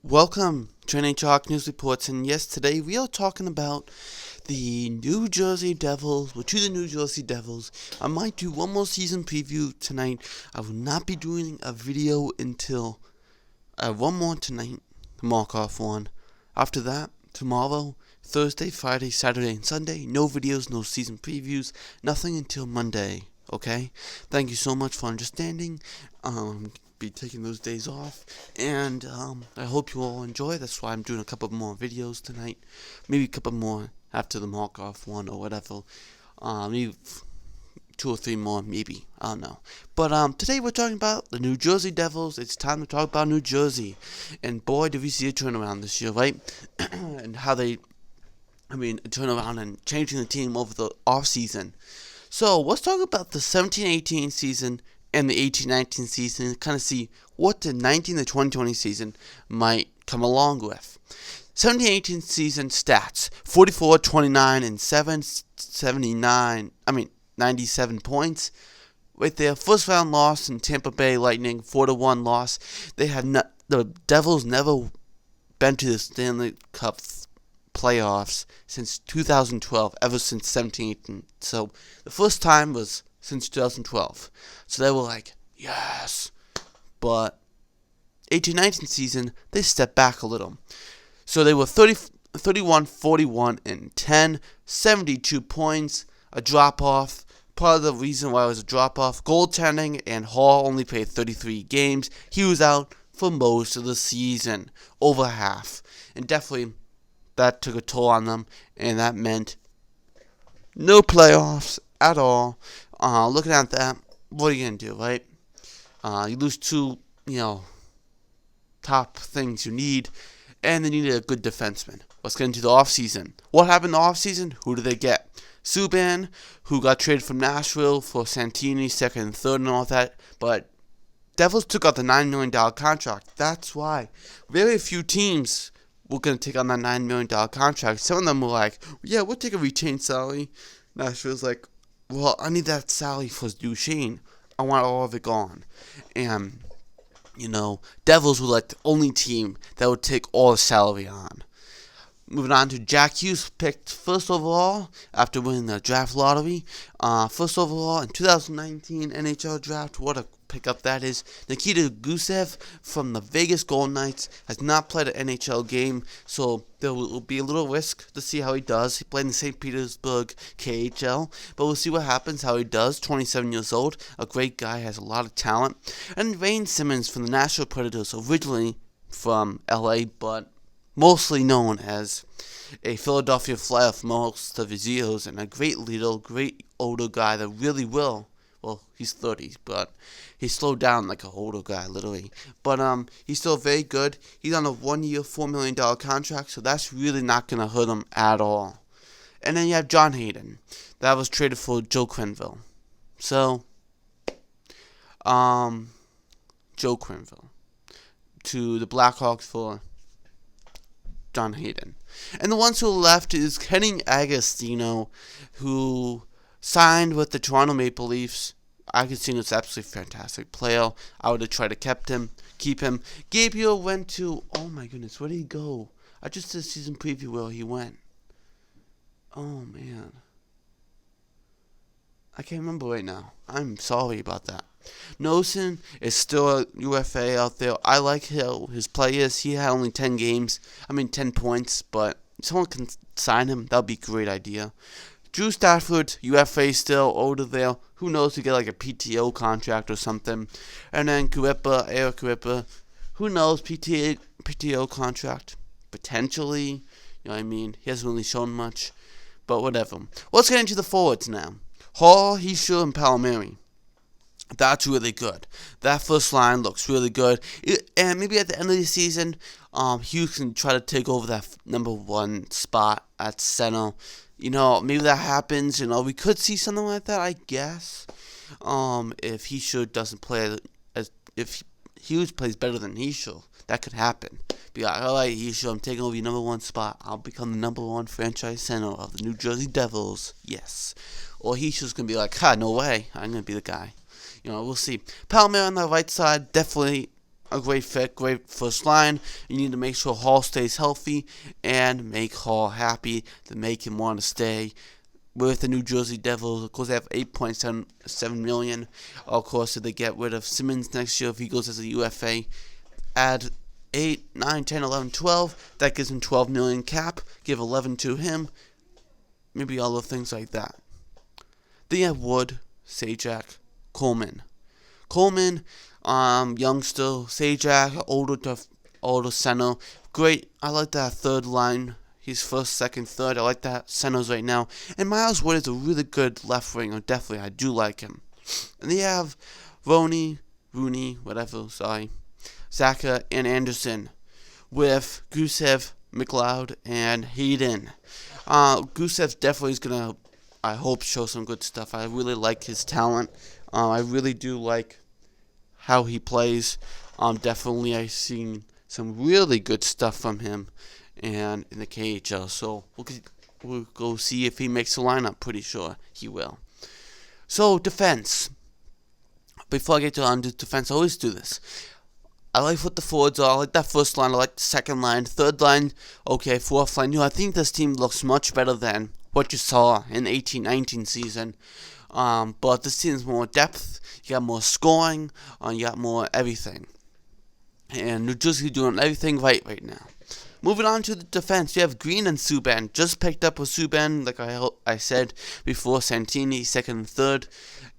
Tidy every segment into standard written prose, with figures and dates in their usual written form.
Welcome to NHL Hockey News Reports, and yes, today we are talking about the New Jersey Devils. We're to the New Jersey Devils. I might do one more season preview tonight. I will not be doing a video until I have one more tonight, the Markov one. After that, tomorrow, Thursday, Friday, Saturday, and Sunday, no videos, no season previews, nothing until Monday. Okay? Thank you so much for understanding. Be taking those days off, and I hope you all enjoy. That's why I'm doing a couple more videos tonight, maybe a couple more after the Markov one or whatever, maybe 2 or 3 more, maybe, I don't know. But today we're talking about the New Jersey Devils. It's time to talk about New Jersey, and boy, did we see a turnaround this year, right? And how a turnaround and changing the team over the off season. So let's talk about the 17-18 season and the 18-19 season, and kind of see what the 19-20 season might come along with. 17-18 season stats: 44, 29, and 97 points. With their first round loss in Tampa Bay Lightning, 4-1 loss, the Devils never been to the Stanley Cup playoffs since 2012, ever since 17-18. So the first time was since 2012. So they were like, yes. But 18-19 season, they stepped back a little. So they were 31, 41, and 10, 72 points, a drop-off. Part of the reason why it was a drop-off, goaltending, and Hall only played 33 games. He was out for most of the season, over half. And definitely that took a toll on them, and that meant no playoffs at all. Looking at that, what are you going to do, right? You lose two, top things you need, and they needed a good defenseman. Let's get into the offseason. What happened in the offseason? Who did they get? Subban, who got traded from Nashville for Santini, second and third and all that, but Devils took out the $9 million contract. That's why very few teams were going to take on that $9 million contract. Some of them were like, yeah, we'll take a retained salary. Nashville's like, well, I need that salary for Duchesne. I want all of it gone. And, Devils were like the only team that would take all the salary on. Moving on to Jack Hughes, picked first overall after winning the draft lottery. First overall in 2019 NHL draft. What a pickup that is. Nikita Gusev from the Vegas Golden Knights has not played an NHL game, so there will be a little risk to see how he does. He played in St. Petersburg KHL, but we'll see what happens, how he does. 27 years old, a great guy, has a lot of talent. And Wayne Simmons from the Nashville Predators, originally from LA, but mostly known as a Philadelphia Flyer for most of his years, and a great leader, great older guy that really will. Well, he's 30, but he slowed down like an older guy, literally. But he's still very good. He's on a 1-year, $4 million contract, so that's really not going to hurt him at all. And then you have John Hayden. That was traded for Joe Quenneville. So, Joe Quenneville to the Blackhawks for John Hayden. And the ones who left is Kenny Agostino, who signed with the Toronto Maple Leafs. Agostino's absolutely fantastic player. I would have tried to keep him. Gabriel went to, oh my goodness, where did he go? I just did a season preview where he went. Oh man, I can't remember right now. I'm sorry about that. Nosen is still a UFA out there. I like how his play is. He had only 10 points, but if someone can sign him, that would be a great idea. Drew Stafford, UFA still, older there. Who knows, to get like a PTO contract or something. And then Eric Kuipa, who knows, PTO contract. Potentially, you know what I mean? He hasn't really shown much, but whatever. Let's get into the forwards now. Hall, Hischier, and Palmieri. That's really good. That first line looks really good. And maybe at the end of the season, Hughes can try to take over that number 1 spot at center. Maybe that happens. We could see something like that, I guess. If Hischier doesn't play, if Hughes plays better than Hischier, that could happen. Be like, all right, Hischier, I'm taking over your number 1 spot. I'll become the number 1 franchise center of the New Jersey Devils. Yes. Or Hischier's going to be like, no way. I'm going to be the guy. We'll see. Palmieri on the right side, definitely a great fit, great first line. You need to make sure Hall stays healthy and make Hall happy to make him want to stay with the New Jersey Devils. Of course, they have $8.7 million. Of course, if they get rid of Simmons next year, if he goes as a UFA, add 8, 9, 10, 11, 12. That gives him $12 million cap. Give 11 to him. Maybe other things like that. Then you have Wood, Sajak, Coleman. Coleman, youngster. Sajak, older center. Great. I like that third line. He's first, second, third. I like that centers right now. And Miles Wood is a really good left winger. Definitely, I do like him. And they have Rooney, Zaka, and Anderson with Gusev, McLeod, and Hayden. Gusev definitely is going to, I hope, show some good stuff. I really like his talent. I really do like how he plays. Definitely I've seen some really good stuff from him and in the KHL. So we'll go see if he makes the lineup. Pretty sure he will. So defense. Before I get to defense, I always do this. I like what the forwards are. I like that first line. I like the second line. Third line, okay. Fourth line. I think this team looks much better than what you saw in the 18-19 season. But this team has more depth. You got more scoring. You got more everything. And New Jersey doing everything right now. Moving on to the defense, you have Green and Subban. Just picked up with Subban, like I said before, Santini, second and third.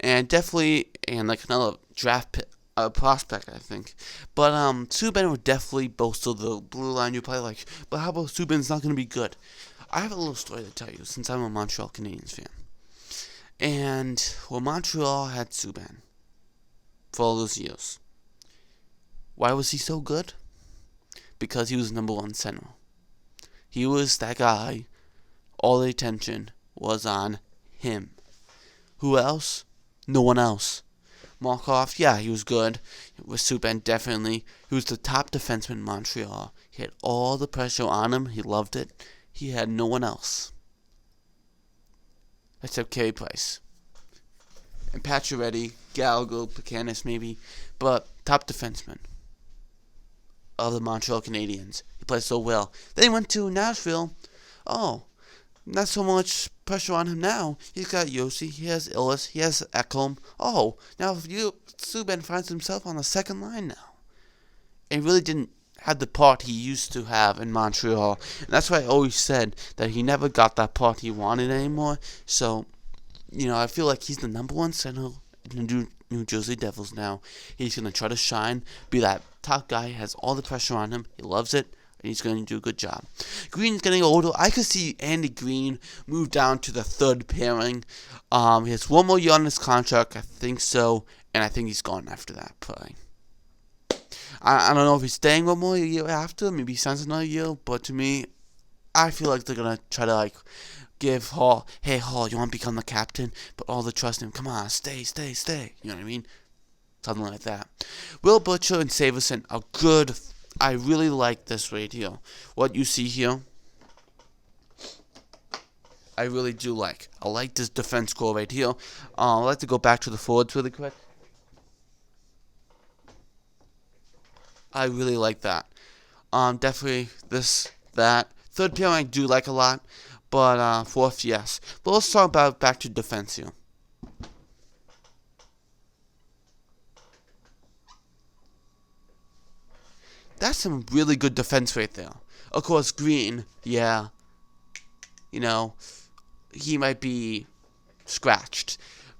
And definitely, and like another draft pick. Prospect, I think. But Subban would definitely bolster the blue line. You're probably like, but how about Subban's not going to be good? I have a little story to tell you since I'm a Montreal Canadiens fan. And, well, Montreal had Subban for all those years. Why was he so good? Because he was number one center. He was that guy. All the attention was on him. Who else? No one else. Markov, yeah, he was good. With Subban, definitely. He was the top defenseman in Montreal. He had all the pressure on him. He loved it. He had no one else. Except Carey Price. And Pacioretty, Gallagher, Placanis maybe. But top defenseman of the Montreal Canadiens. He played so well. Then he went to Nashville. Oh, not so much pressure on him now. He's got Yossi, he has Illis, he has Ekholm. Oh, now Subban finds himself on the second line now. And really didn't have the part he used to have in Montreal. And that's why I always said that he never got that part he wanted anymore. So, I feel like he's the number one center in the New Jersey Devils now. He's going to try to shine, be that top guy, has all the pressure on him. He loves it. And he's going to do a good job. Green's getting older. I could see Andy Green move down to the third pairing. He has one more year on his contract. I think so. And I think he's gone after that play. I don't know if he's staying one more year after. Maybe he signs another year. But to me, I feel like they're going to try to give Hall, hey Hall, you want to become the captain? But all the trust in him. Come on, stay. You know what I mean? Something like that. Will Butcher and Severson are good. I really like this right here. What you see here, I really do like. I like this defense core right here. I'd like to go back to the forwards really quick. I really like that. Definitely that. Third pairing I do like a lot, but fourth, yes. But let's talk about back to defense here. That's some really good defense right there. Of course, Green, yeah, he might be scratched.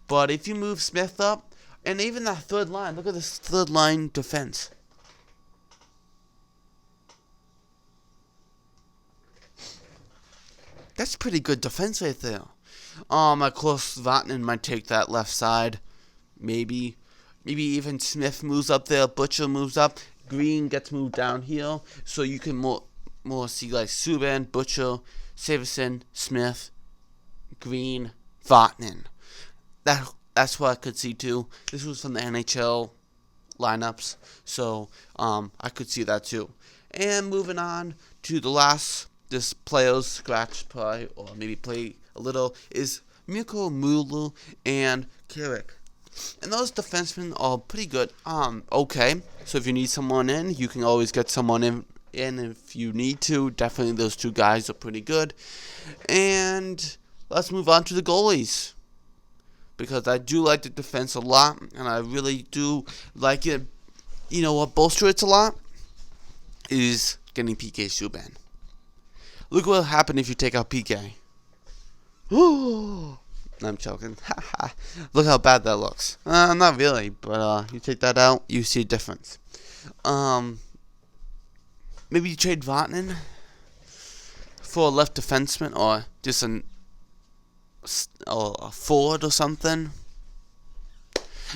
But if you move Smith up, and even that third line, look at this third line defense. That's pretty good defense right there. Of course, Vatanen might take that left side. Maybe even Smith moves up there. Butcher moves up. Green gets moved down here, so you can more see like Subban, Butcher, Severson, Smith, Green, Vatanen. That's what I could see too. This was from the NHL lineups, so I could see that too. And moving on to the last, this players scratch play or maybe play a little is Mikko Mueller and Carrick. And those defensemen are pretty good. Okay. So if you need someone in, you can always get someone in if you need to. Definitely those two guys are pretty good. And let's move on to the goalies, because I do like the defense a lot, and I really do like it. You know what bolsters it a lot is getting PK Subban. Look what will happen if you take out PK. I'm joking. Look how bad that looks. Not really, but you take that out, you see a difference. Maybe you trade Vatanen for a left defenseman, or just a forward or something.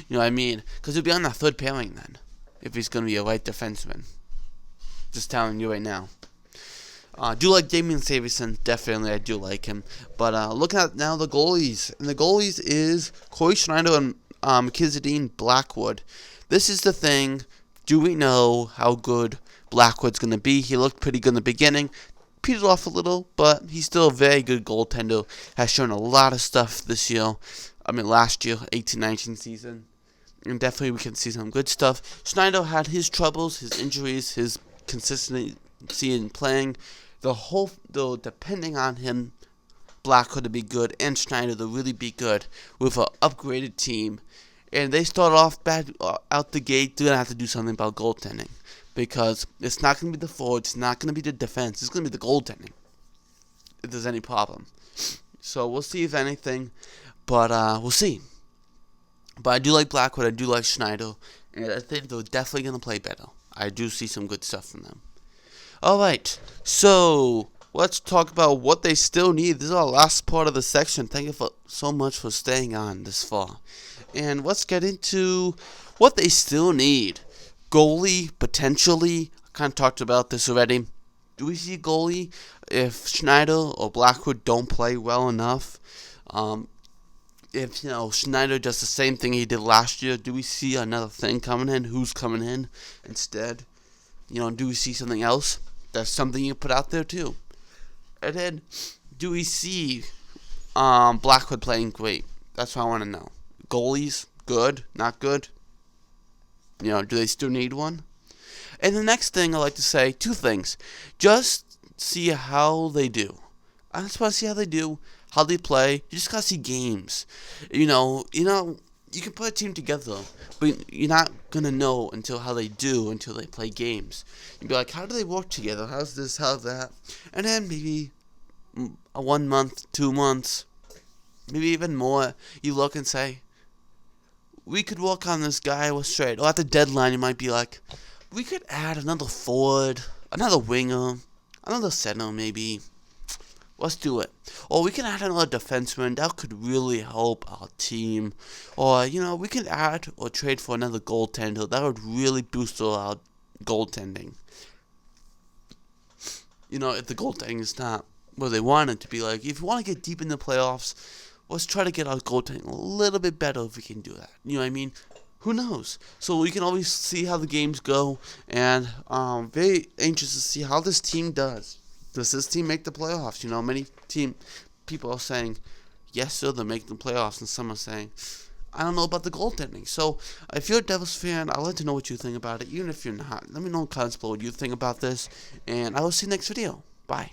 You know what I mean? Because he'll be on that third pairing then, if he's going to be a right defenseman. Just telling you right now. I do like Damian Savison. Definitely, I do like him. But looking at now the goalies. And the goalies is Cory Schneider and Kizadine Blackwood. This is the thing. Do we know how good Blackwood's going to be? He looked pretty good in the beginning. Petered off a little, but he's still a very good goaltender. Has shown a lot of stuff this year. Last year, 18-19 season. And definitely we can see some good stuff. Schneider had his troubles, his injuries, his consistency in playing. Though depending on him, Blackwood to be good and Schneider to really be good with an upgraded team. And they start off bad out the gate. They're going to have to do something about goaltending, because it's not going to be the forwards, it's not going to be the defense, it's going to be the goaltending if there's any problem. So we'll see if anything, but we'll see. But I do like Blackwood, I do like Schneider, and I think they're definitely going to play better. I do see some good stuff from them. Alright, so let's talk about what they still need. This is our last part of the section. Thank you so much for staying on this far. And let's get into what they still need. Goalie, potentially. I kind of talked about this already. Do we see goalie if Schneider or Blackwood don't play well enough? If Schneider does the same thing he did last year, do we see another thing coming in? Who's coming in instead? Do we see something else? That's something you put out there too. And then, do we see Blackwood playing great? That's what I want to know. Goalies, good, not good? Do they still need one? And the next thing I like to say, two things. Just see how they do. I just want to see how they do, how they play. You just gotta see games. You can put a team together, but you're not gonna know until they play games. You'd be like, how do they work together? How's this? How's that? And then maybe 1 month, 2 months, maybe even more, you look and say, we could work on this guy with straight. Or at the deadline, you might be like, we could add another forward, another winger, another center maybe. Let's do it. Or we can add another defenseman. That could really help our team. Or, we can add or trade for another goaltender. That would really boost our goaltending. If the goaltending is not where they want it to be. Like, if you want to get deep in the playoffs, let's try to get our goaltending a little bit better if we can do that. You know what I mean? Who knows? So we can always see how the games go. And very anxious to see how this team does. Does this team make the playoffs? Many people are saying, yes, sir, they're making the playoffs. And some are saying, I don't know about the goaltending. So if you're a Devils fan, I'd like to know what you think about it. Even if you're not, let me know in the comments below what you think about this. And I will see you next video. Bye.